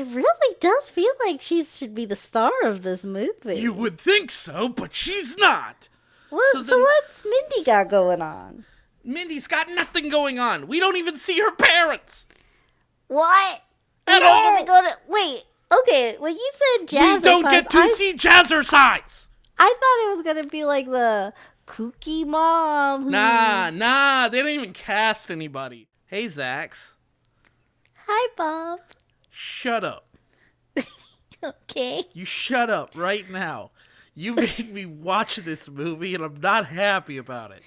It really does feel like she should be the star of this movie. You would think so, but she's not. So what's Mindy got going on? Mindy's got nothing going on. We don't even see her parents. What? At You don't all. get to go to... Wait, okay, when you said jazzercise... We don't get to see Jazzercise. I thought it was going to be like the kooky mom. Nah, they don't even cast anybody. Hey, Zax. Hi, Bob. Shut up. Okay. You shut up right now. You made me watch this movie, and I'm not happy about it.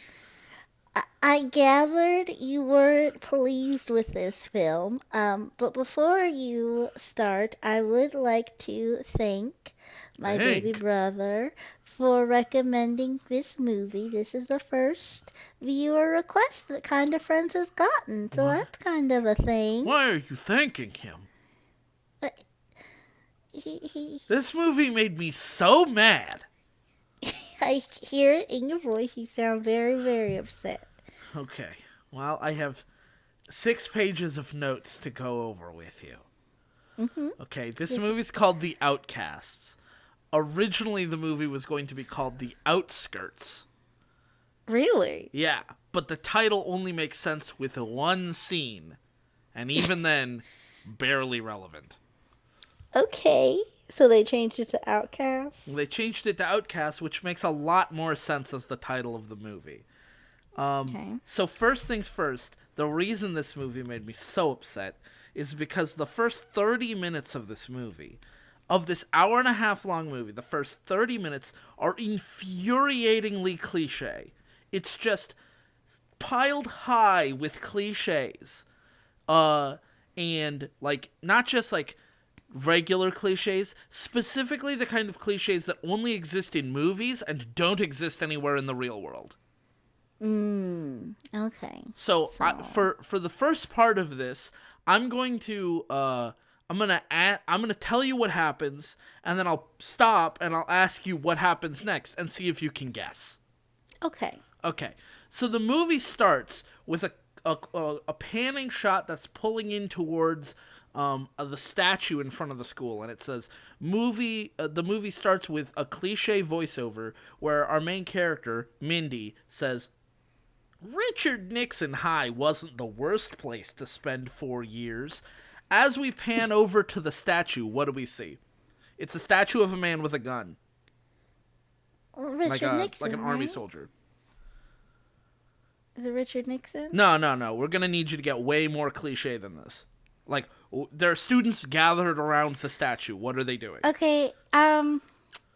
I gathered you weren't pleased with this film, but before you start, I would like to thank my baby brother for recommending this movie. This is the first viewer request that Kind of Friends has gotten, so that's kind of a thing. Why are you thanking him? He This movie made me so mad. I hear it in your voice. You sound very, very upset. Okay, well, I have 6 pages of notes to go over with you. Mm-hmm. Okay, this movie's called The Outcasts. Originally, the movie was going to be called The Outskirts. Really? Yeah, but the title only makes sense with one scene, and even then, barely relevant. Okay, so they changed it to Outcasts? They changed it to Outcasts, which makes a lot more sense as the title of the movie. Okay. So first things first, the reason this movie made me so upset is because the first 30 minutes of this movie, of this hour and a half long movie, the first 30 minutes are infuriatingly cliche. It's just piled high with cliches. And, like, not just, like, regular cliches, specifically the kind of cliches that only exist in movies and don't exist anywhere in the real world. Okay. So for the first part of this, I'm going to tell you what happens, and then I'll stop and I'll ask you what happens next and see if you can guess. Okay. Okay. So the movie starts with a panning shot that's pulling in towards the statue in front of the school, and it says the movie starts with a cliche voiceover where our main character, Mindy, says, "Richard Nixon High wasn't the worst place to spend 4 years." As we pan over to the statue, what do we see? It's a statue of a man with a gun. Richard Nixon, like an army soldier. Is it Richard Nixon? No. We're going to need you to get way more cliche than this. Like, there are students gathered around the statue. What are they doing? Okay,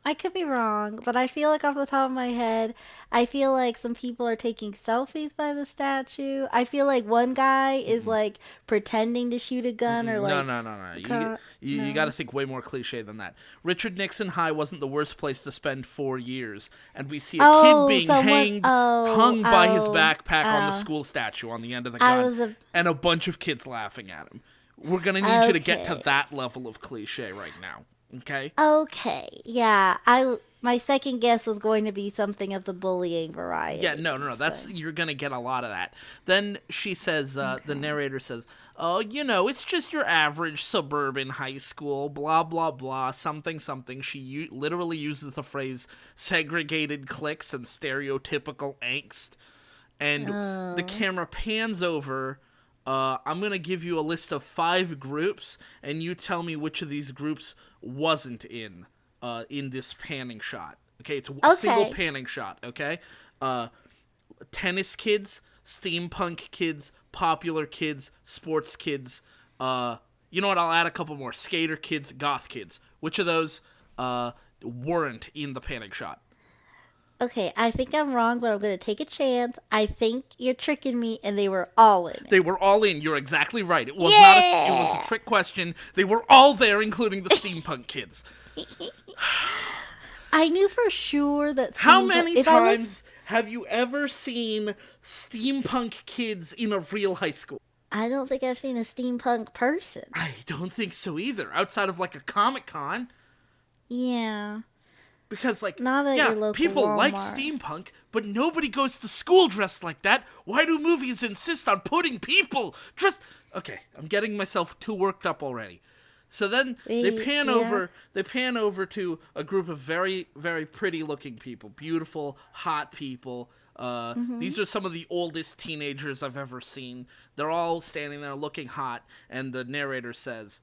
I could be wrong, but I feel like off the top of my head, I feel like some people are taking selfies by the statue. I feel like one guy is like pretending to shoot a gun or like... No. You got to think way more cliche than that. Richard Nixon High wasn't the worst place to spend 4 years, and we see a kid being hung by his backpack on the school statue on the end of the gun, and a bunch of kids laughing at him. We're going to need you to get to that level of cliche right now. Okay? Okay, yeah. My second guess was going to be something of the bullying variety. Yeah, no. You're going to get a lot of that. Then she says, the narrator says, "Oh, it's just your average suburban high school, blah, blah, blah, something, something." She literally uses the phrase segregated cliques and stereotypical angst. And the camera pans over. I'm going to give you a list of 5 groups, and you tell me which of these groups wasn't in this panning shot. Okay, it's a single panning shot, okay? Tennis kids, steampunk kids, popular kids, sports kids. You know what, I'll add a couple more. Skater kids, goth kids. Which of those weren't in the panning shot? Okay, I think I'm wrong, but I'm going to take a chance. I think you're tricking me, and they were all in it. They were all in. You're exactly right. It was it was a trick question. They were all there, including the steampunk kids. I knew for sure that How many times have you ever seen steampunk kids in a real high school? I don't think I've seen a steampunk person. I don't think so either, outside of like a Comic-Con. Yeah. Because, like, not at your local people Walmart. like steampunk, but nobody goes to school dressed like that. Why do movies insist on putting people dressed... Okay, I'm getting myself too worked up already. So then Yeah. they pan over to a group of very, very pretty looking people, beautiful, hot people. Mm-hmm. These are some of the oldest teenagers I've ever seen. They're all standing there looking hot, and the narrator says,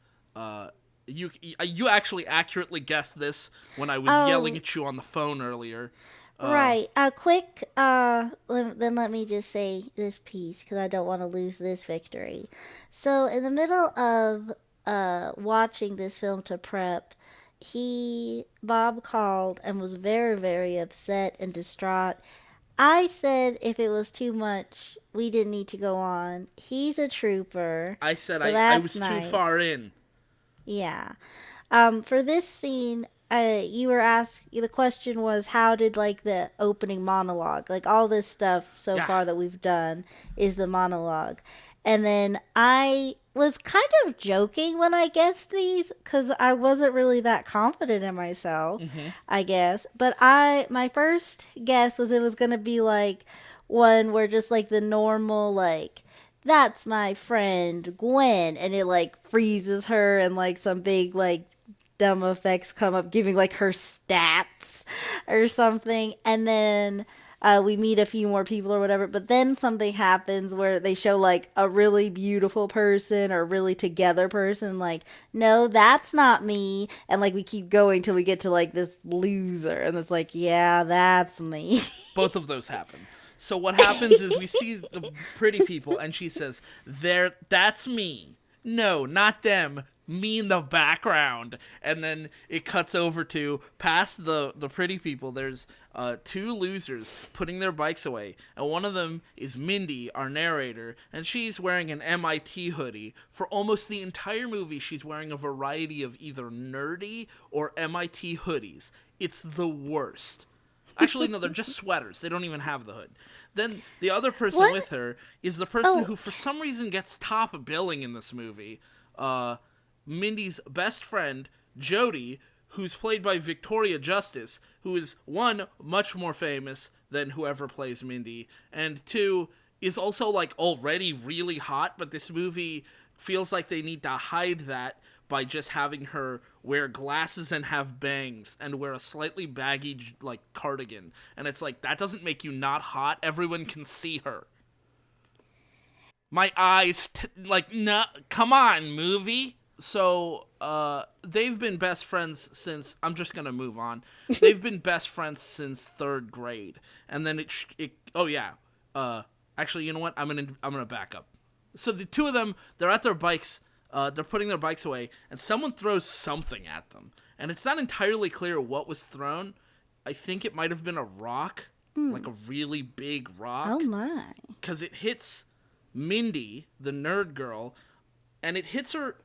you actually accurately guessed this when I was yelling Oh, at you on the phone earlier. right. A quick, then let me just say this piece because I don't want to lose this victory. So, in the middle of watching this film to prep, Bob called and was very, very upset and distraught. I said if it was too much, we didn't need to go on. He's a trooper, I said so I that's was too nice. far in. Yeah. For this scene, you were asked. The question was, how did like the opening monologue, like all this stuff so Yeah. far that we've done, is the monologue, and then I was kind of joking when I guessed these because I wasn't really that confident in myself, Mm-hmm. I guess. But my first guess was it was gonna be like one where just like the normal like that's my friend Gwen, and it like freezes her and like some big like dumb effects come up giving like her stats or something, and then we meet a few more people or whatever, but then something happens where they show like a really beautiful person or a really together person, like no that's not me, and like we keep going till we get to like this loser and it's like yeah that's me. Both of those happen. So what happens is we see the pretty people, and she says, "There, that's me. No, not them. Me in the background." And then it cuts over to past the pretty people. There's two losers putting their bikes away, and one of them is Mindy, our narrator, and she's wearing an MIT hoodie. For almost the entire movie, she's wearing a variety of either nerdy or MIT hoodies. It's the worst. Actually, no, they're just sweaters. They don't even have the hood. Then the other person What? with her is the person Oh, who, for some reason, gets top billing in this movie. Uh, Mindy's best friend, Jody, who's played by Victoria Justice, who is, one, much more famous than whoever plays Mindy, and two, is also, like, already really hot, but this movie feels like they need to hide that by just having her wear glasses and have bangs and wear a slightly baggy like cardigan, and it's like that doesn't make you not hot. Everyone can see her. My eyes like no, come on movie. So they've been best friends since, I'm just gonna move on. They've been best friends since third grade, and then it oh yeah, actually, you know what, I'm gonna back up. So the two of them, they're at their bikes, they're putting their bikes away, and someone throws something at them, and it's not entirely clear what was thrown. I think it might have been a rock, like a really big oh rock, my. because it hits Mindy, the nerd girl, and it hits her,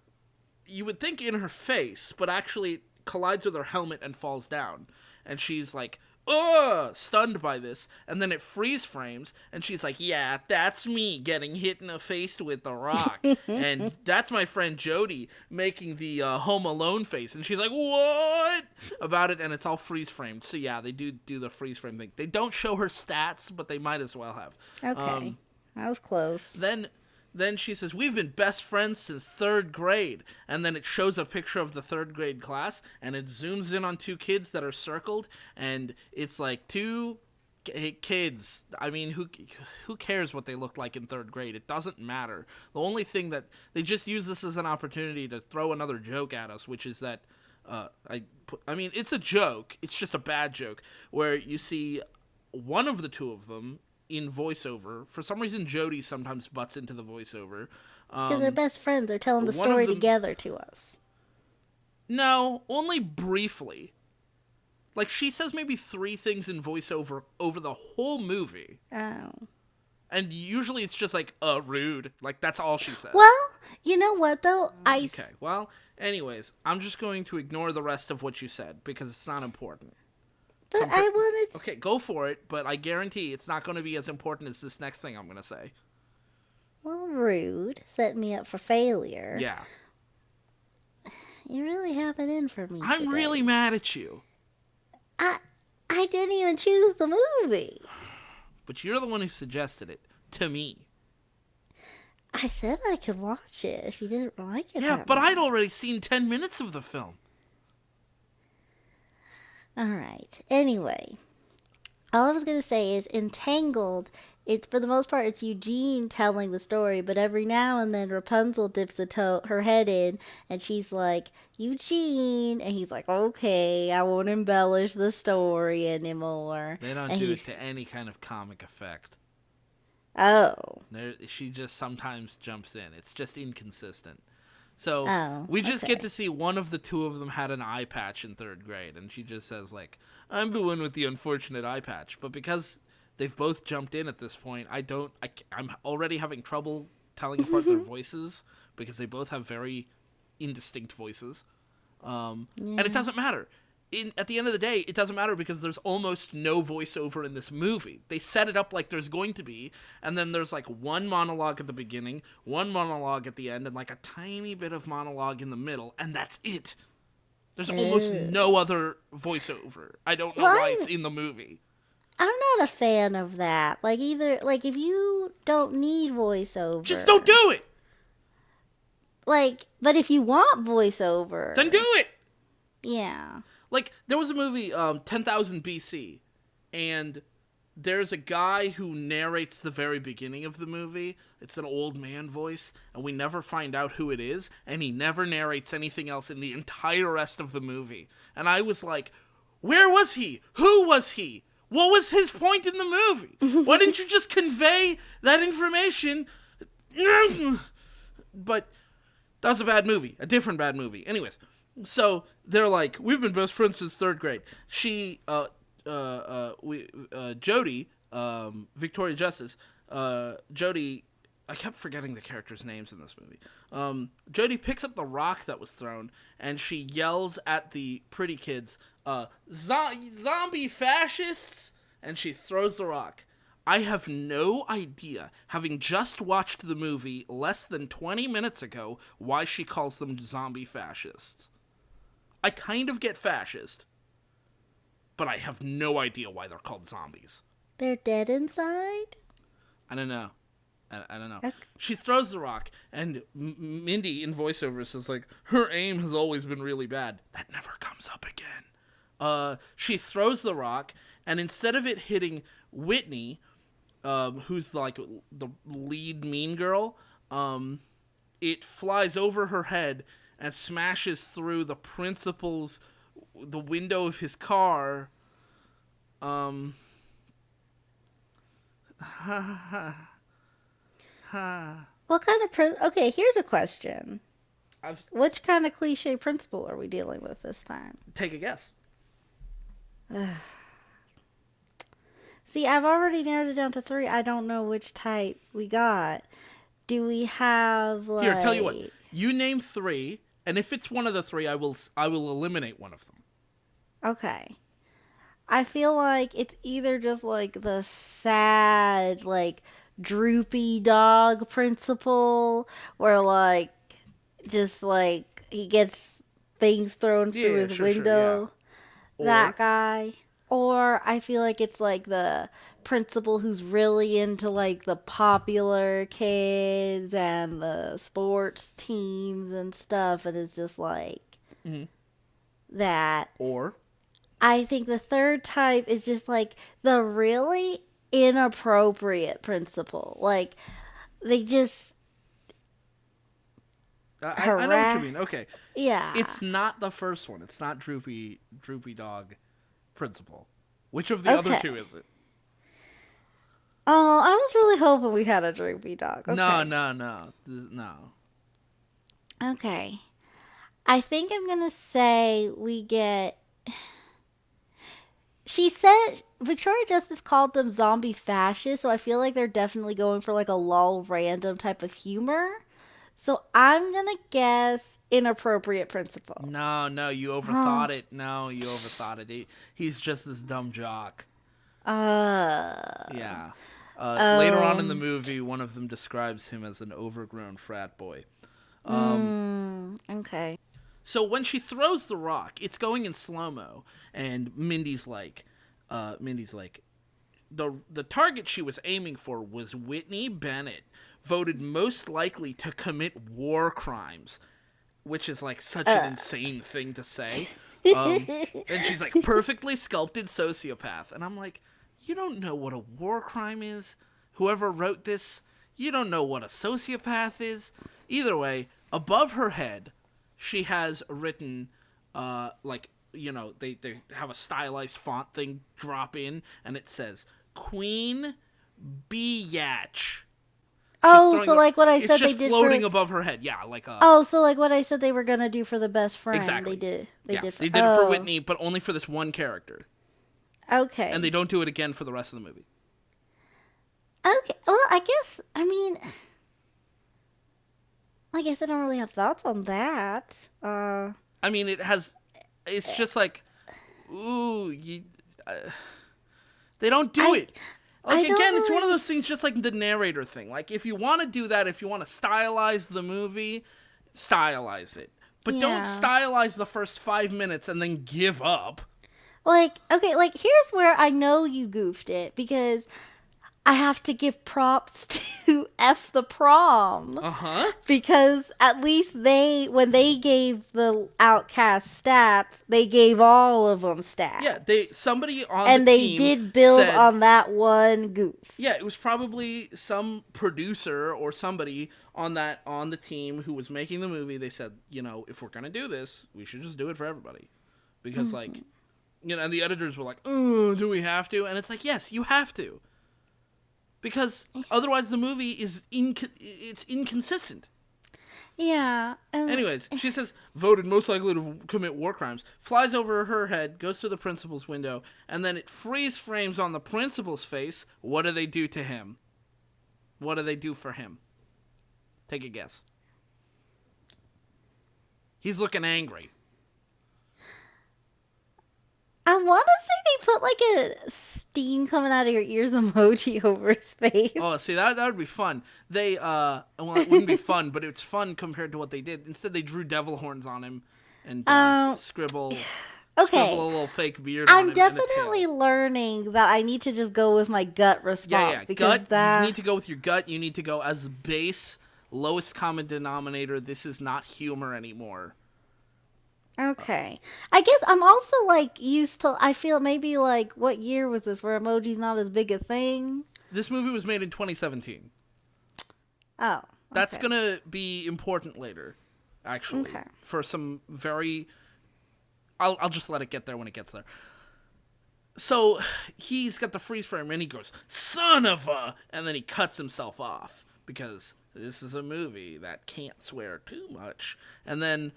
you would think in her face, but actually it collides with her helmet and falls down. And she's like, ugh, stunned by this. And then it freeze frames, and she's like, yeah, that's me getting hit in the face with the rock. And that's my friend Jody making the Home Alone face. And she's like, what? About it, and it's all freeze framed. So yeah, they do the freeze frame thing. They don't show her stats, but they might as well have. Okay. I was close. Then she says, we've been best friends since third grade. And then it shows a picture of the third grade class, and it zooms in on two kids that are circled, and it's like two kids. I mean, who cares what they look like in third grade? It doesn't matter. The only thing that they just use this as an opportunity to throw another joke at us, which is that I mean, it's a joke. It's just a bad joke where you see one of the two of them in voiceover. For some reason, Jody sometimes butts into the voiceover. Because they're best friends. They're telling the One of story them, together to us. no, only briefly. Like she says maybe three things in voiceover over the whole movie, Oh. and usually it's just like rude. Like that's all she says. Well, you know what though? Okay, well, anyways, I'm just going to ignore the rest of what you said because it's not important. But I wanted. Okay, go for it, but I guarantee it's not going to be as important as this next thing I'm going to say. Well, rude. Set me up for failure. Yeah. You really have it in for me I'm today. really mad at you. I I didn't even choose the movie. But you're the one who suggested it to me. I said I could watch it if you didn't like it Yeah, that but I'd much. already seen 10 minutes of the film. All right. Anyway, all I was gonna say is Entangled. It's for the most part it's Eugene telling the story, but every now and then Rapunzel dips her head in, and she's like Eugene, and he's like, okay, I won't embellish the story anymore, They don't and do it he's to any kind of comic effect. oh She just sometimes jumps in. It's just inconsistent. So oh we just get okay. to see one of the two of them had an eye patch in third grade, and she just says like, "I'm the one with the unfortunate eye patch." But because they've both jumped in at this point, I'm already having trouble telling apart their voices because they both have very indistinct voices. And it Yeah. doesn't matter. At the end of the day, it doesn't matter because there's almost no voiceover in this movie. They set it up like there's going to be, and then there's like one monologue at the beginning, one monologue at the end, and like a tiny bit of monologue in the middle, and that's it. There's almost Oh. no other voiceover. I don't know Well, why it's in the movie. I'm not a fan of that. Like either like if you don't need Just don't voiceover, do it. like but if you want Then do voiceover, it. yeah. Like there was a movie, 10,000 BC, and there's a guy who narrates the very beginning of the movie. It's an old man voice, and we never find out who it is, and he never narrates anything else in the entire rest of the movie. And I was like, where was he? Who was he? What was his point in the movie? Why didn't you just convey that information? But that was a bad movie, a different bad movie. Anyways, so they're like, we've been best friends since third grade. Jody, Victoria Justice, Jody, I kept forgetting the characters' names in this movie. Jody picks up the rock that was thrown, and she yells at the pretty kids, zombie fascists, and she throws the rock. I have no idea, having just watched the movie less than 20 minutes ago, why she calls them zombie fascists. I kind of get fascist, but I have no idea why they're called zombies. They're dead inside? I don't know. I don't know. Okay. She throws the rock, and Mindy in voiceover says, like, her aim has always been really bad. That never comes up again. She throws the rock, and instead of it hitting Whitney, who's like the lead mean girl, it flies over her head and smashes through the window of his car. What kind of okay, here's a question. I've Which kind of cliche principle are we dealing with this time? Take a guess. See, I've already narrowed it down to 3. I don't know which type we got. Do we have like Here, tell you what. You name 3, and if it's one of the 3, I will eliminate one of them. Okay. I feel like it's either just like the sad, like droopy dog principle, where like just like he gets things thrown through Yeah, his sure, window, yeah. that Or guy. Or I feel like it's like the principal who's really into like the popular kids and the sports teams and stuff, and it's just like Mhm. that. or I think the third type is just like the really inappropriate principal. Like they just I know what you harass. mean. Okay. Yeah. It's not the first one. It's not droopy dog principle. Which of the other Okay. two is it? Oh, I was really hoping we had a droopy dog. Okay. No. Okay. I think I'm gonna say we get. She said Victoria Justice called them zombie fascists, so I feel like they're definitely going for like a lol random type of humor. So I'm gonna guess inappropriate principle. No, you overthought it. No, you overthought it. He's just this dumb jock. Yeah. Later on in the movie, one of them describes him as an overgrown frat boy. Okay. So when she throws the rock, it's going in slow-mo, and Mindy's like, the target she was aiming for was Whitney Bennett, voted most likely to commit war crimes, which is like such an insane thing to say. And she's like, perfectly sculpted sociopath. And I'm like, you don't know what a war crime is? Whoever wrote this, you don't know what a sociopath is? Either way, above her head, she has written, they have a stylized font thing drop in, and it says, Queen Biatch. Oh, so like what I said they did floating above her head. Yeah, like a... Oh, so like what I said they were going to do for the best friend. Exactly. They did it for Whitney, but only for this one character. Okay. And they don't do it again for the rest of the movie. Okay. Well, I guess, I guess I don't really have thoughts on that. It's just like, ooh, they don't do it. Like, again, it's one of those things just like the narrator thing. Like, if you want to do that, if you want to stylize the movie, stylize it. But don't stylize the first 5 minutes and then give up. Like, okay, like, here's where I know you goofed it, because I have to give props to F the Prom. Uh-huh. Because at least when they gave the Outcast stats, they gave all of them stats. Yeah, somebody on and the they team did build said, on that one goof. Yeah, it was probably some producer or somebody on the team who was making the movie. They said, if we're going to do this, we should just do it for everybody. Because, and the editors were like, oh, do we have to? And it's like, yes, you have to. Because otherwise the movie is it's inconsistent. Yeah. Anyways, she says, voted most likely to commit war crimes, flies over her head, goes to the principal's window, and then it freeze frames on the principal's face. What do they do to him? What do they do for him? Take a guess. He's looking angry. I want to say they put like a steam coming out of your ears emoji over his face. Oh, see, that would be fun. It wouldn't be fun, but it's fun compared to what they did. Instead, they drew devil horns on him and scribble a little fake beard on him. I'm definitely learning that I need to just go with my gut response. Yeah. Because you need to go with your gut. You need to go as base, lowest common denominator. This is not humor anymore. Okay. I guess I'm also used to, I feel maybe what year was this where emoji's not as big a thing? This movie was made in 2017. Oh. Okay. That's going to be important later, actually. Okay. For some very... I'll just let it get there when it gets there. So, he's got the freeze frame and he goes, son of a... And then he cuts himself off because this is a movie that can't swear too much. And then...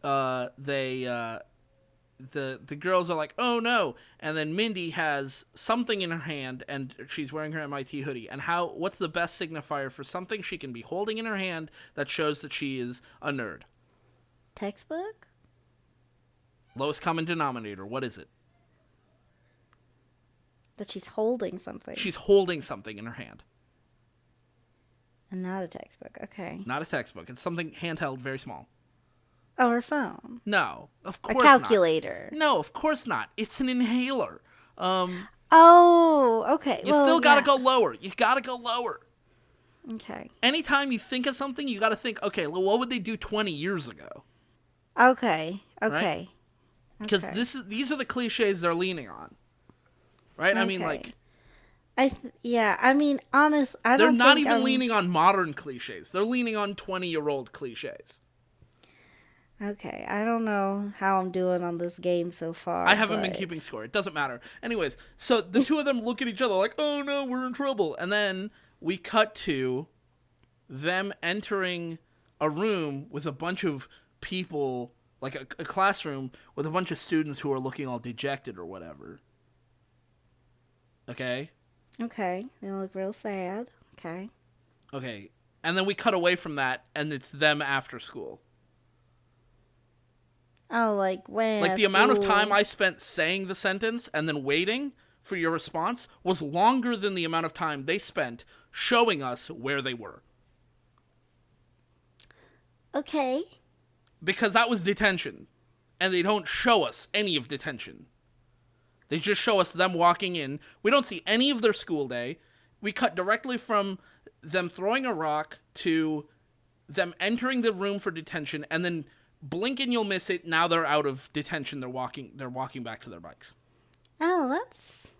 the girls are like, oh no, and then Mindy has something in her hand and she's wearing her MIT hoodie. And what's the best signifier for something she can be holding in her hand that shows that she is a nerd? Textbook? Lowest common denominator, what is it? That she's holding something. She's holding something in her hand. And not a textbook, okay. Not a textbook, it's something handheld, very small. Oh, her phone. No, of course not. A calculator. Not. No, of course not. It's an inhaler. Oh, okay. You still gotta go lower. You gotta go lower. Okay. Anytime you think of something, you gotta think, okay, well, what would they do 20 years ago? Okay. Right? Because these are the cliches they're leaning on. Right? Okay. I mean, like... They're not even leaning on modern cliches. They're leaning on 20-year-old cliches. Okay, I don't know how I'm doing on this game so far. I haven't been keeping score. It doesn't matter. Anyways, so the two of them look at each other like, oh no, we're in trouble. And then we cut to them entering a room with a bunch of people, like a classroom with a bunch of students who are looking all dejected or whatever. Okay? Okay, they look real sad. Okay. Okay, and then we cut away from that, and it's them after school. Oh, like when? Like the amount of time I spent saying the sentence and then waiting for your response was longer than the amount of time they spent showing us where they were. Okay. Because that was detention. And they don't show us any of detention. They just show us them walking in. We don't see any of their school day. We cut directly from them throwing a rock to them entering the room for detention, and then blink and you'll miss it. Now they're out of detention. They're walking back to their bikes. Oh, that's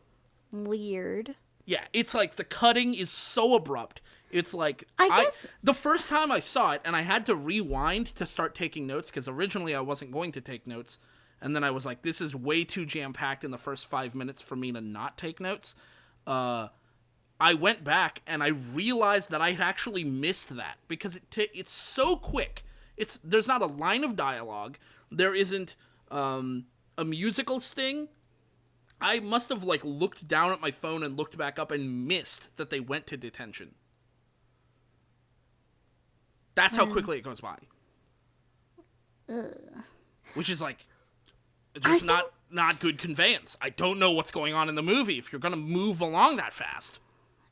weird. Yeah, it's like the cutting is so abrupt. It's like I guess the first time I saw it, and I had to rewind to start taking notes because originally I wasn't going to take notes, and then I was like, "This is way too jam packed in the first 5 minutes for me to not take notes." I went back and I realized that I had actually missed that because it's so quick. There's not a line of dialogue. There isn't a musical sting. I must have like looked down at my phone and looked back up and missed that they went to detention. That's how quickly it goes by. Which is like just not good conveyance. I don't know what's going on in the movie if you're going to move along that fast.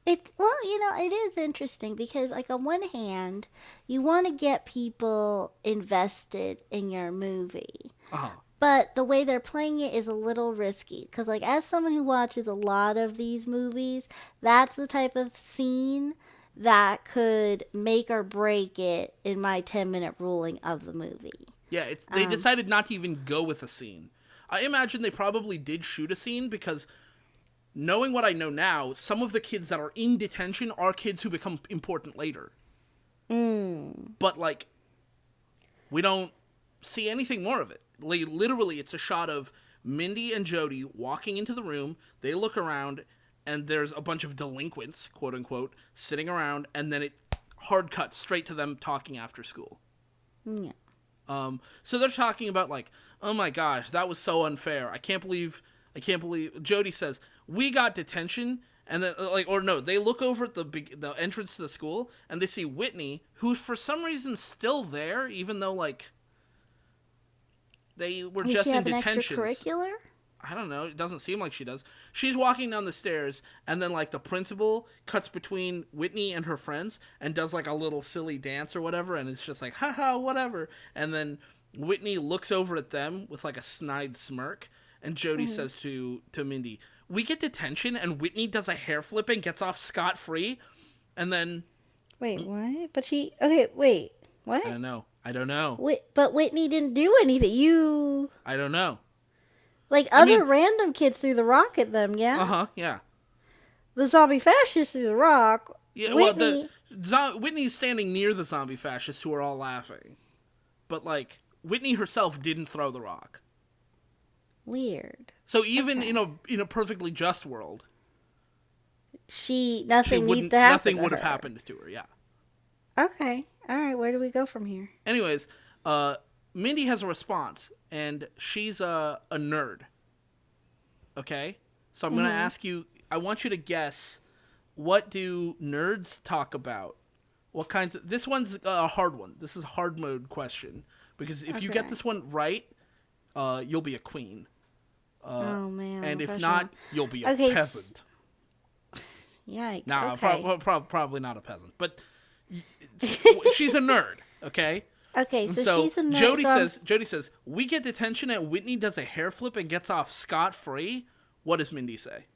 It is interesting because, like, on one hand, you want to get people invested in your movie. Uh-huh. But the way they're playing it is a little risky. Because, like, as someone who watches a lot of these movies, that's the type of scene that could make or break it in my 10-minute ruling of the movie. Yeah, they decided not to even go with a scene. I imagine they probably did shoot a scene because, knowing what I know now, some of the kids that are in detention are kids who become important later. But, like, we don't see anything more of it. Like, literally, it's a shot of Mindy and Jody walking into the room. They look around, and there's a bunch of delinquents, quote unquote, sitting around, and then it hard cuts straight to them talking after school. Yeah. So they're talking about, like, oh my gosh, that was so unfair. I can't believe Jody says, we got detention, and then, like, or no, they look over at the entrance to the school, and they see Whitney, who's for some reason still there, even though, like, they were just in detention. Does she have an extracurricular? I don't know. It doesn't seem like she does. She's walking down the stairs, and then, like, the principal cuts between Whitney and her friends and does, like, a little silly dance or whatever, and it's just like, haha, whatever. And then Whitney looks over at them with, like, a snide smirk, and Jody says to Mindy, we get detention, and Whitney does a hair flip and gets off scot-free, and then... Wait, what? But okay, wait, what? I don't know. But Whitney didn't do anything. I don't know. Like, other random kids threw the rock at them, yeah? Uh-huh, yeah. The zombie fascists threw the rock. Yeah, Whitney... well, Whitney's standing near the zombie fascists who are all laughing. But, like, Whitney herself didn't throw the rock. Weird. So even in a perfectly just world, nothing needs to happen. Nothing would have happened to her. Yeah. Okay. All right. Where do we go from here? Anyways, Mindy has a response, and she's a nerd. Okay, so I'm gonna ask you. I want you to guess. What do nerds talk about? What kinds of? This one's a hard one. This is a hard mode question because if you get this one right, you'll be a queen. Oh man! And if not, you'll be a peasant. Yikes! Nah, okay. probably not a peasant, but she's a nerd. Okay. Okay, so she's a nerd. Jody says we get detention, and Whitney does a hair flip and gets off scot-free. What does Mindy say?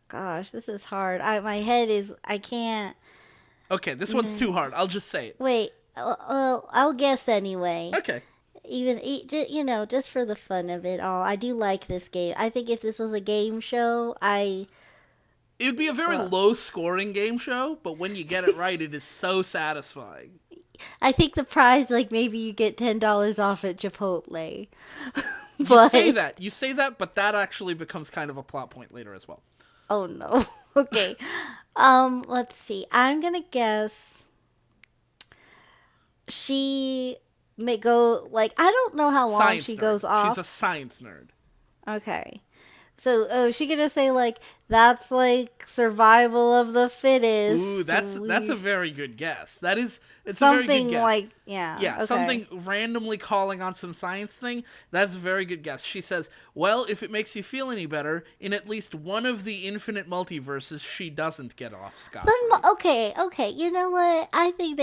Gosh, this is hard. My head is. I can't. Okay, this one's too hard. I'll just say it. Wait. I'll guess anyway. Okay. Just for the fun of it all. I do like this game. I think if this was a game show, it would be a very low-scoring game show, but when you get it right, it is so satisfying. I think the prize, like, maybe you get $10 off at Chipotle. You say that, but that actually becomes kind of a plot point later as well. Oh, no. Okay. Let's see. I'm gonna guess she may go, like, I don't know how long she goes off. She's a science nerd. Okay. So, is she gonna say, like, that's, like, survival of the fittest? Ooh, that's a very good guess. It's something a very good guess. Like, yeah. Yeah, okay. Something randomly calling on some science thing. That's a very good guess. She says, well, if it makes you feel any better, in at least one of the infinite multiverses, she doesn't get off scot-free. Okay. You know what? I think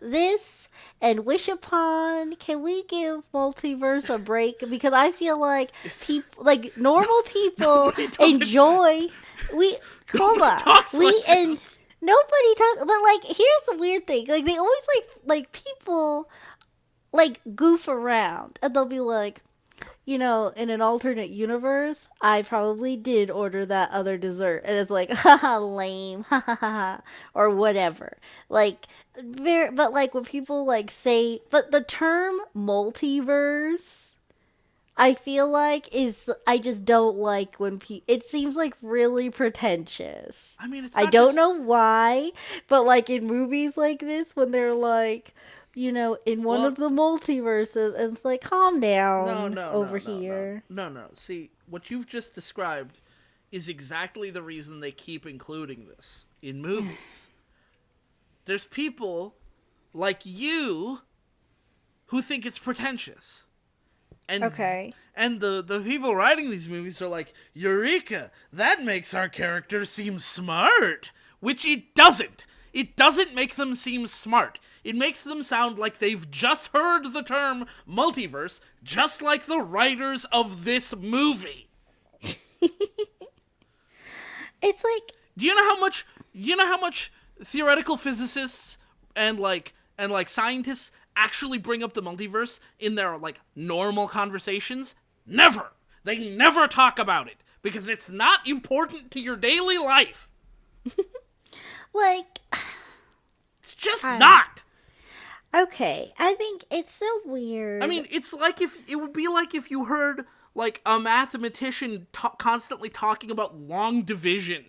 this and Wish Upon, can we give multiverse a break? Because I feel like people, like normal people enjoy boy, we hold Nobody on. talks We like and this. nobody talk. But like, here's the weird thing. Like, they always like people like goof around, and they'll be like, in an alternate universe, I probably did order that other dessert. And it's like, haha, lame, ha ha ha, or whatever. Like, but like when people like say, but the term multiverse, I feel like I just don't like when it seems like really pretentious. I mean, it's I not don't just know why, but like in movies like this, when they're like, in one well. of the multiverses, and it's like, calm No, down no, over no, no, no, here. no, no. See, what you've just described is exactly the reason they keep including this in movies. There's people like you who think it's pretentious. And Okay. and the people writing these movies are like, Eureka, that makes our character seem smart. Which it doesn't. It doesn't make them seem smart. It makes them sound like they've just heard the term multiverse, just like the writers of this movie. It's like, Do you know how much theoretical physicists and scientists actually bring up the multiverse in their like normal conversations? Never. They never talk about it because it's not important to your daily life. like, It's just I- not. okay. I think it's so weird. I mean, it would be like if you heard like a mathematician constantly talking about long division.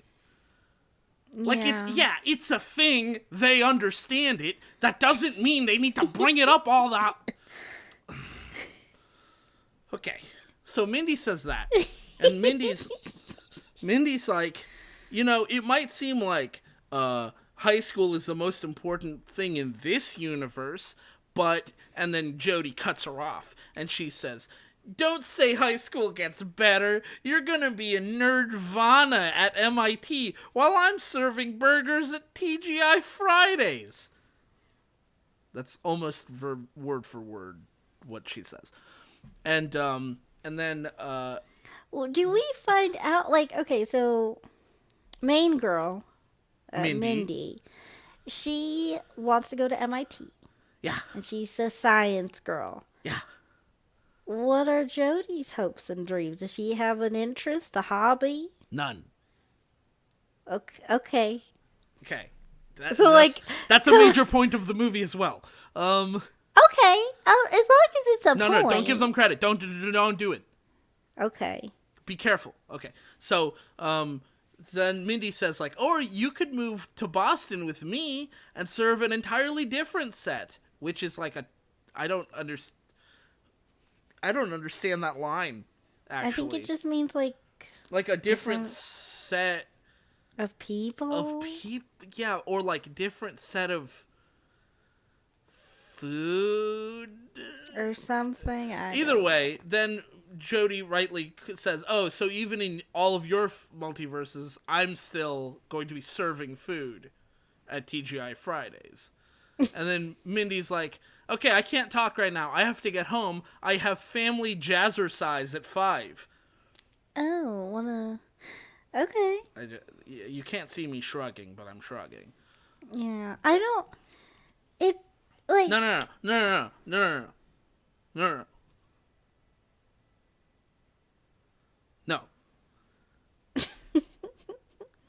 Like it's a thing. They understand it. That doesn't mean they need to bring it up all that. Okay, so Mindy says that, and Mindy's like, it might seem like high school is the most important thing in this universe, and then Jody cuts her off, and she says, don't say high school gets better. You're gonna be a nerdvana at MIT while I'm serving burgers at TGI Fridays. That's almost word for word what she says. And then well, do we find out, like, okay, so main girl, Mindy, she wants to go to MIT. Yeah. And she's a science girl. Yeah. What are Jody's hopes and dreams? Does she have an interest, a hobby? None. Okay. Okay. That's a major point of the movie as well. Okay. As long as it's a point. No, don't give them credit. Don't do it. Okay. Be careful. Okay. So, then Mindy says like, or you could move to Boston with me and serve an entirely different set, which is like I don't understand that line, actually. I think it just means like a different set of people. Yeah, or like different set of food or something. Either way, then Jody rightly says, oh, so even in all of your multiverses, I'm still going to be serving food at TGI Fridays. And then Mindy's like, okay, I can't talk right now. I have to get home. I have family jazzercise at 5. Oh, okay. You can't see me shrugging, but I'm shrugging. Yeah, I don't. It like No.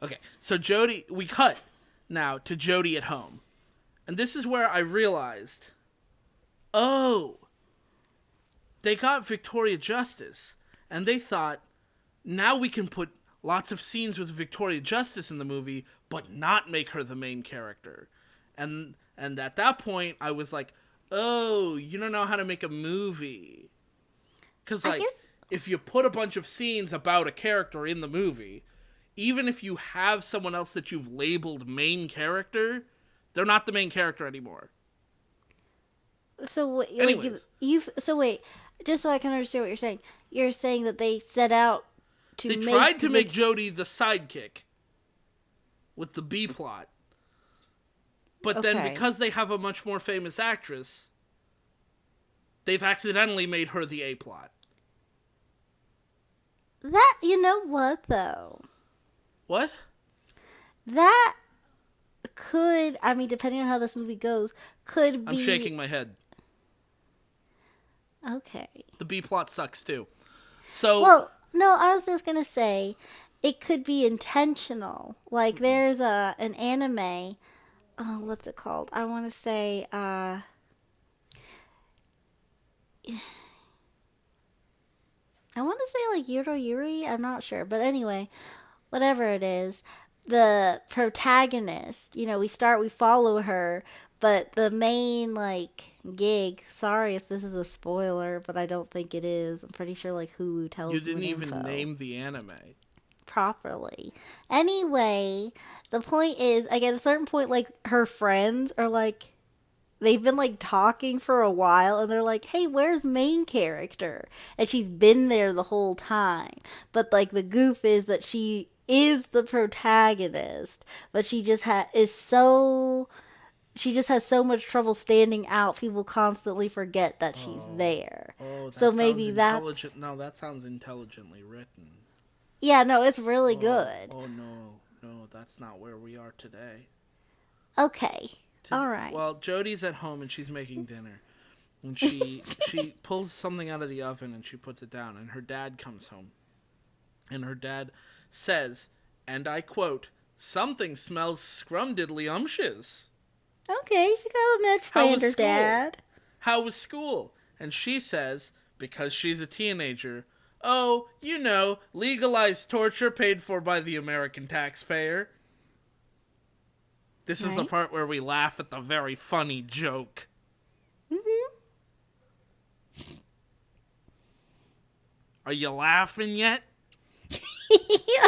Okay, so Jody, we cut now to Jody at home. And this is where I realized, oh, they got Victoria Justice, and they thought, now we can put lots of scenes with Victoria Justice in the movie, but not make her the main character. And at that point, I was like, oh, you don't know how to make a movie. Because, like, if you put a bunch of scenes about a character in the movie, even if you have someone else that you've labeled main character, they're not the main character anymore. So Anyways. wait, just so I can understand what you're saying. You're saying that they set out to They tried to make Jody the sidekick with the B plot. But then because they have a much more famous actress, they've accidentally made her the A plot. That, you know what, though? What? That could, I mean, depending on how this movie goes, could I'm be shaking my head. okay. The B plot sucks too. So Well, no, I was just gonna say it could be intentional. Like there's an anime. Oh, what's it called? I want to say I want to say like Yuro Yuri. I'm not sure, but anyway, whatever it is, the protagonist. We follow her, but the main like gig. Sorry if this is a spoiler, but I don't think it is. I'm pretty sure like Hulu you tells didn't me even info name the anime. properly. Anyway, the point is, like at a certain point, like her friends are like they've been like talking for a while and they're like, hey, where's main character? And she's been there the whole time. But like the goof is that she is the protagonist, but she just has so much trouble standing out. People constantly forget that she's there. Oh, So that sounds maybe that's intelligent. No, that sounds intelligently written. yeah, no, it's really Oh, good. oh no, that's not where we are today. Okay. All right. Well, Jodie's at home and she's making dinner. And she pulls something out of the oven and she puts it down. And her dad comes home. And her dad says, and I quote, "Something smells scrumdiddlyumptious." Okay, she got a Ned How was Flanders school? dad. How was school? And she says, because she's a teenager, oh, legalized torture paid for by the American taxpayer. This is the Right. part where we laugh at the very funny joke. Mm-hmm. Are you laughing yet?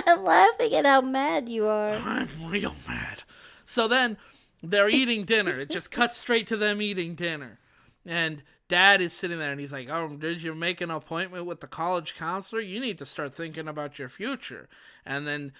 I'm laughing at how mad you are. I'm real mad. So then they're eating dinner. It just cuts straight to them eating dinner. And Dad is sitting there and he's like, oh, did you make an appointment with the college counselor? You need to start thinking about your future. And then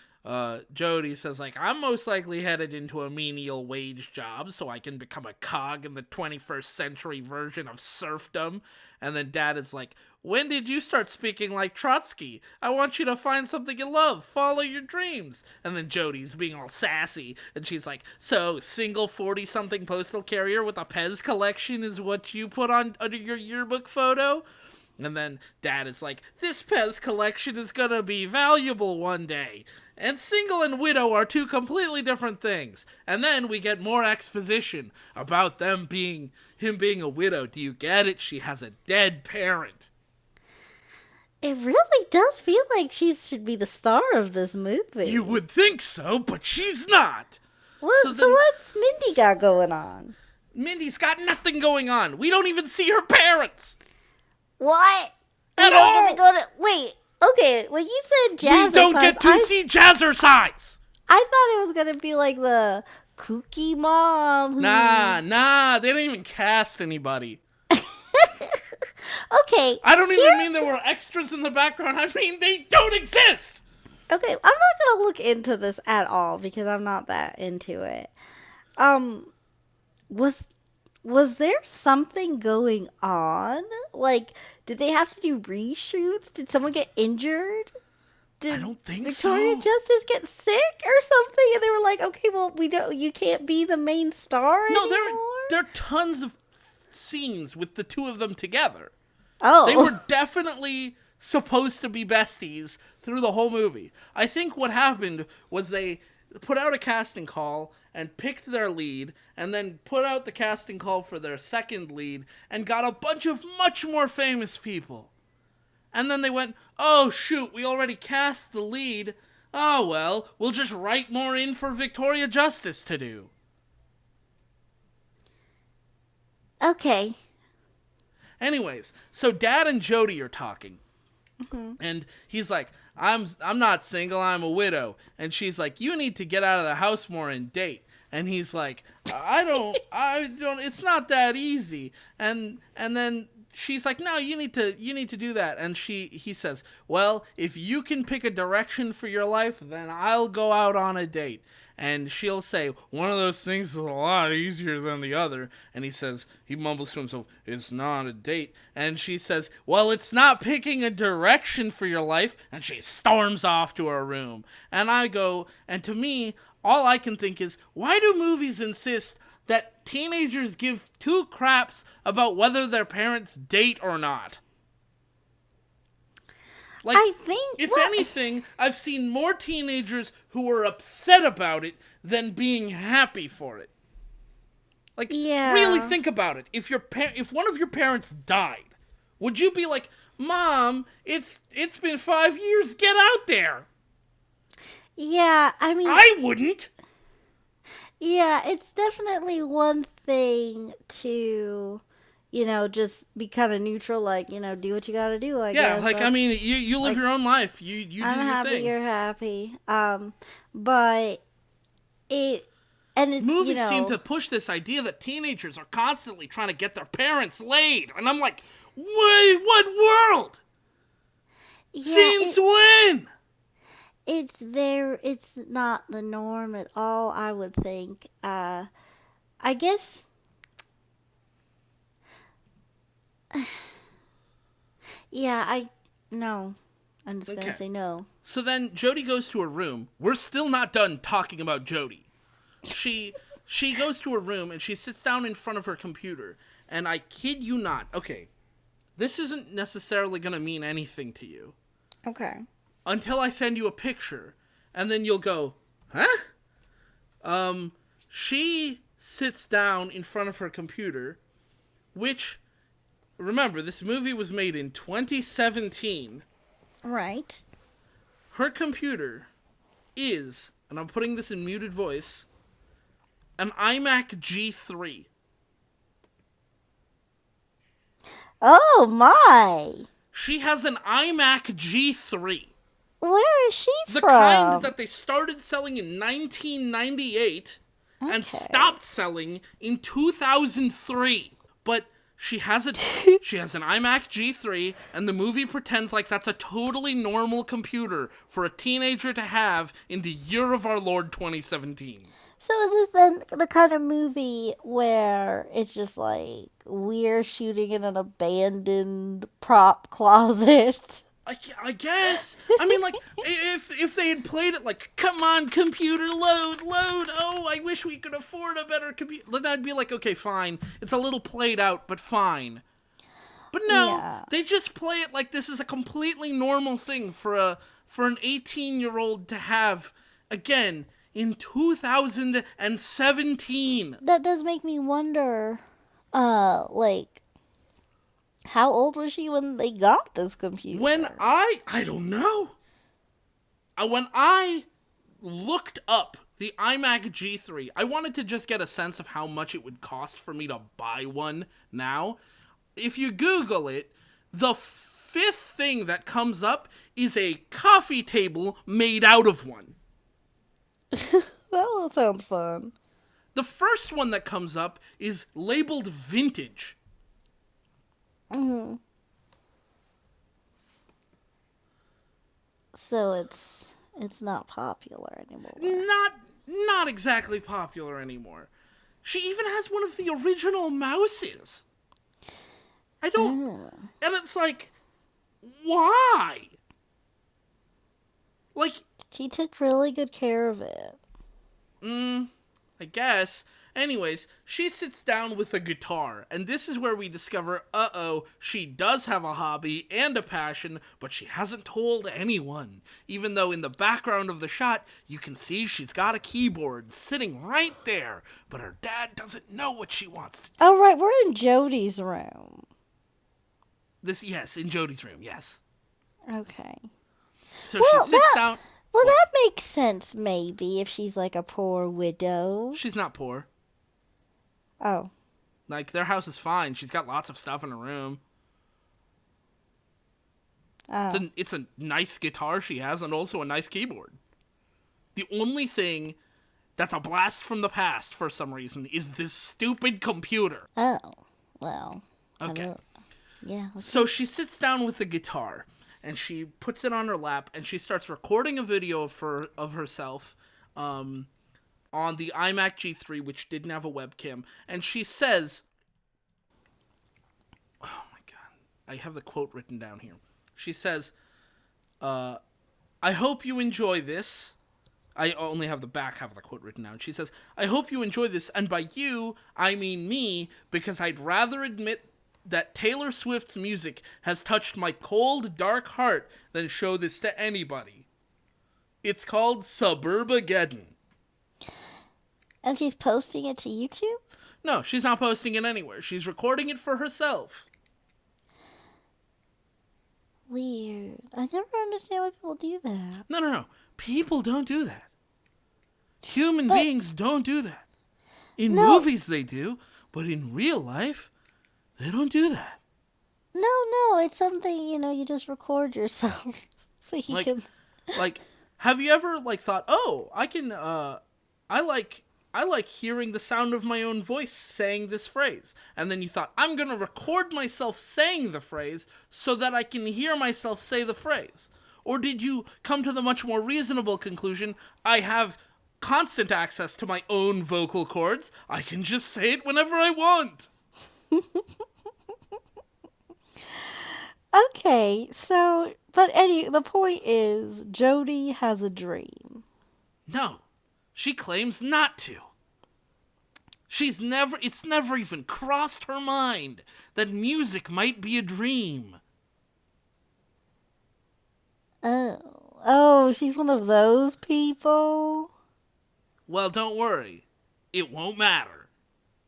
Jody says, like, I'm most likely headed into a menial wage job so I can become a cog in the 21st century version of serfdom. And then Dad is like, when did you start speaking like Trotsky? I want you to find something you love. Follow your dreams. And then Jody's being all sassy. And she's like, so, single 40-something postal carrier with a Pez collection is what you put on under your yearbook photo? And then Dad is like, this Pez collection is gonna be valuable one day. And single and widow are two completely different things. And then we get more exposition about him being a widow. Do you get it? She has a dead parent. It really does feel like she should be the star of this movie. You would think so, but she's not. So what's Mindy got going on? Mindy's got nothing going on. We don't even see her parents. What? At You don't all. get to go to... Wait, okay, when you said jazzercise... We don't get to see Jazzercise. I thought it was going to be like the kooky mom who... Nah, they don't even cast anybody. Okay, I don't even mean there were extras in the background. I mean they don't exist. Okay, I'm not going to look into this at all because I'm not that into it. Was there something going on? Like, did they have to do reshoots? Did someone get injured? Did I don't think Victoria so. Justice get sick or something? And they were like, okay, well, you can't be the main star No, anymore? there are tons of scenes with the two of them together. Oh. They were definitely supposed to be besties through the whole movie. I think what happened was they put out a casting call and picked their lead, and then put out the casting call for their second lead, and got a bunch of much more famous people. And then they went, oh shoot, we already cast the lead. Oh well, we'll just write more in for Victoria Justice to do. Okay. Anyways, so Dad and Jody are talking. And he's like, I'm not single, I'm a widow. And she's like, you need to get out of the house more and date. And he's like, I don't, it's not that easy. And then she's like, no, you need to do that. And he says, well, if you can pick a direction for your life, then I'll go out on a date. And she'll say, one of those things is a lot easier than the other. And he mumbles to himself, it's not a date. And she says, well, it's not picking a direction for your life. And she storms off to her room. And I go, and to me, all I can think is, why do movies insist that teenagers give two craps about whether their parents date or not? Like, I think, if anything, I've seen more teenagers who are upset about it than being happy for it. Like, really think about it. If if one of your parents died, would you be like, Mom, it's been 5 years, get out there? Yeah, I mean, I wouldn't. Yeah, it's definitely one thing to, just be kind of neutral, like, do what you gotta do, I guess. Yeah, like, I mean, you live your own life. You do your thing. I'm happy you're happy. But it's, movies seem to push this idea that teenagers are constantly trying to get their parents laid. And I'm like, what world? Yeah, Since when? It's not the norm at all, I would think. I guess. Yeah, no. I'm just gonna say no. So then Jody goes to her room. We're still not done talking about Jody. She goes to her room and she sits down in front of her computer. And I kid you not. Okay, this isn't necessarily gonna mean anything to you. Okay. Until I send you a picture, and then you'll go, huh? She sits down in front of her computer, which, remember, this movie was made in 2017. Right. Her computer is, and I'm putting this in muted voice, an iMac G3. Oh, my! She has an iMac G3. Where is she from? The kind that they started selling in 1998 and stopped selling in 2003. But she has an iMac G3, and the movie pretends like that's a totally normal computer for a teenager to have in the year of our Lord 2017. So is this then the kind of movie where it's just like we're shooting in an abandoned prop closet? I guess. I mean, like, if they had played it like, come on, computer, load, oh, I wish we could afford a better computer, then I'd be like, okay, fine. It's a little played out, but fine. But no, they just play it like this is a completely normal thing for an 18-year-old to have, again, in 2017. That does make me wonder, like, how old was she when they got this computer? When I don't know. When I looked up the iMac G3, I wanted to just get a sense of how much it would cost for me to buy one now. If you Google it, the fifth thing that comes up is a coffee table made out of one. That sounds fun. The first one that comes up is labeled vintage. Mm-hmm. So it's not popular anymore. Not exactly popular anymore. She even has one of the original mouses. I don't... And it's like, why? Like... She took really good care of it. I guess. Anyways, she sits down with a guitar, and this is where we discover, she does have a hobby and a passion, but she hasn't told anyone. Even though in the background of the shot, you can see she's got a keyboard sitting right there, but her dad doesn't know what she wants to do. Oh, right, we're in Jody's room. Yes, in Jody's room, yes. Okay. So she sits down... Well, that makes sense, maybe, if she's like a poor widow. She's not poor. Oh. Like, their house is fine. She's got lots of stuff in her room. Oh. It's a nice guitar she has, and also a nice keyboard. The only thing that's a blast from the past, for some reason, is this stupid computer. Oh. Well. Okay. Yeah. Okay. So she sits down with the guitar, and she puts it on her lap, and she starts recording a video of herself, on the iMac G3, which didn't have a webcam, and she says, "Oh my god, I have the quote written down here." She says, "I hope you enjoy this." I only have the back half of the quote written down. She says, "I hope you enjoy this, and by you, I mean me, because I'd rather admit that Taylor Swift's music has touched my cold, dark heart than show this to anybody. It's called Suburbageddon." And she's posting it to YouTube? No, she's not posting it anywhere. She's recording it for herself. Weird. I never understand why people do that. No. People don't do that. Human beings don't do that. In movies they do, but in real life, they don't do that. No, it's something, you just record yourself so you can... Like, have you ever, thought, oh, I like hearing the sound of my own voice saying this phrase. And then you thought, I'm going to record myself saying the phrase so that I can hear myself say the phrase. Or did you come to the much more reasonable conclusion, I have constant access to my own vocal cords, I can just say it whenever I want? Okay, so, the point is, Jody has a dream. No, she claims not to. It's never even crossed her mind that music might be a dream. Oh, she's one of those people? Well, don't worry. It won't matter.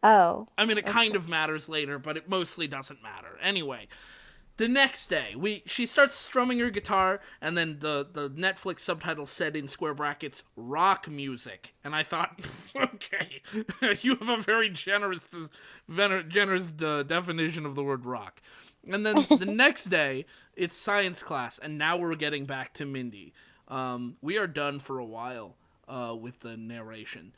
Oh. I mean, it kind of matters later, but it mostly doesn't matter. Anyway, the next day, she starts strumming her guitar, and then the Netflix subtitle said in square brackets, rock music. And I thought, okay, you have a very generous definition of the word rock. And then the next day, it's science class, and now we're getting back to Mindy. We are done for a while with the narration.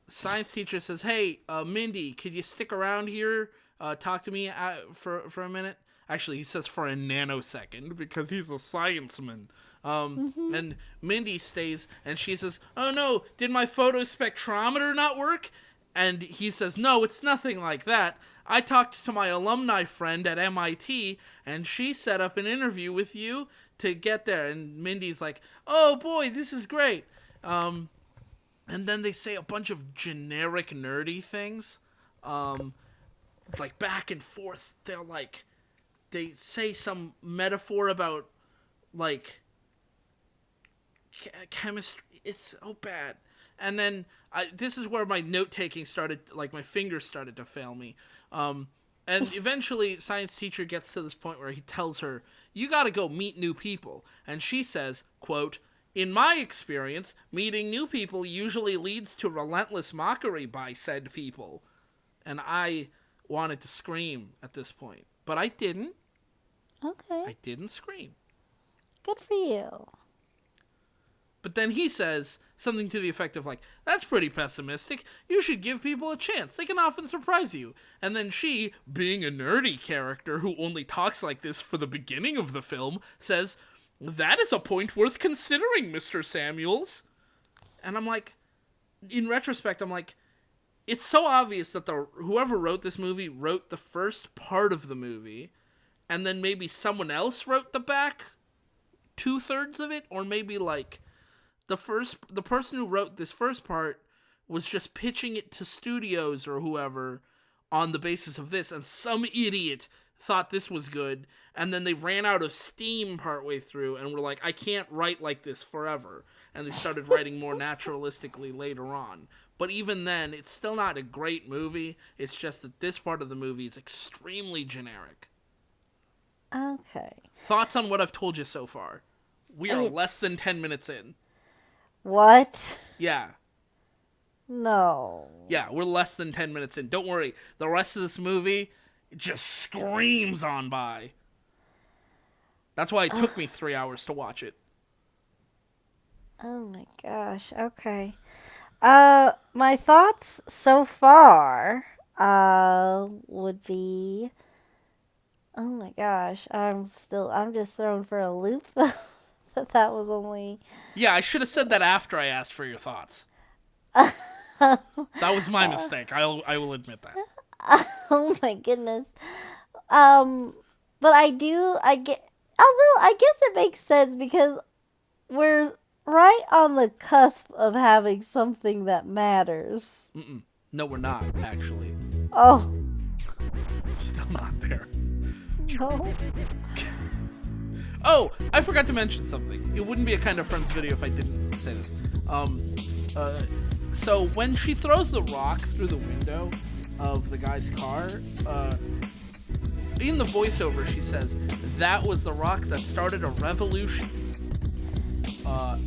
Science teacher says, hey, Mindy, could you stick around here? Talk to me for a minute? Actually, he says for a nanosecond, because he's a scienceman. And Mindy stays, and she says, oh no, did my photospectrometer not work? And he says, no, it's nothing like that. I talked to my alumni friend at MIT, and she set up an interview with you to get there. And Mindy's like, oh boy, this is great. And then they say a bunch of generic nerdy things. It's like back and forth. They say some metaphor about, chemistry. It's so bad. And then this is where my note-taking started, my fingers started to fail me. And eventually, science teacher gets to this point where he tells her, you gotta go meet new people. And she says, quote, in my experience, meeting new people usually leads to relentless mockery by said people. And I wanted to scream at this point. But I didn't. Okay. I didn't scream. Good for you. But then he says something to the effect of that's pretty pessimistic. You should give people a chance. They can often surprise you. And then she, being a nerdy character who only talks like this for the beginning of the film, says, that is a point worth considering, Mr. Samuels. And I'm in retrospect, it's so obvious that whoever wrote this movie wrote the first part of the movie, and then maybe someone else wrote the back 2/3 of it, or maybe the person who wrote this first part was just pitching it to studios or whoever on the basis of this, and some idiot thought this was good, and then they ran out of steam partway through and were like, I can't write like this forever, and they started writing more naturalistically later on. But even then, it's still not a great movie. It's just that this part of the movie is extremely generic. Okay. Thoughts on what I've told you so far? We are less than 10 minutes in. What? Yeah. No. Yeah, we're less than 10 minutes in. Don't worry. The rest of this movie, it just screams on by. That's why it took me 3 hours to watch it. Oh my gosh. Okay. My thoughts so far, would be, oh my gosh, I'm just thrown for a loop. That was only... Yeah, I should have said that after I asked for your thoughts. That was my mistake. I will admit that. Oh my goodness. But I get, although I guess it makes sense because we're right on the cusp of having something that matters. No, we're not, actually. Oh, Still not there. no. Oh, I forgot to mention something. It wouldn't be a Kind of Friends video if I didn't say this. So when she throws the rock through the window of the guy's car, in the voiceover she says, "That was the rock that started a revolution."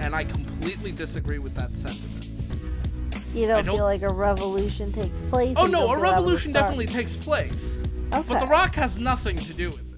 And I completely disagree with that sentiment. You don't feel like a revolution takes place? Oh no, a revolution definitely takes place. Okay. But the rock has nothing to do with it.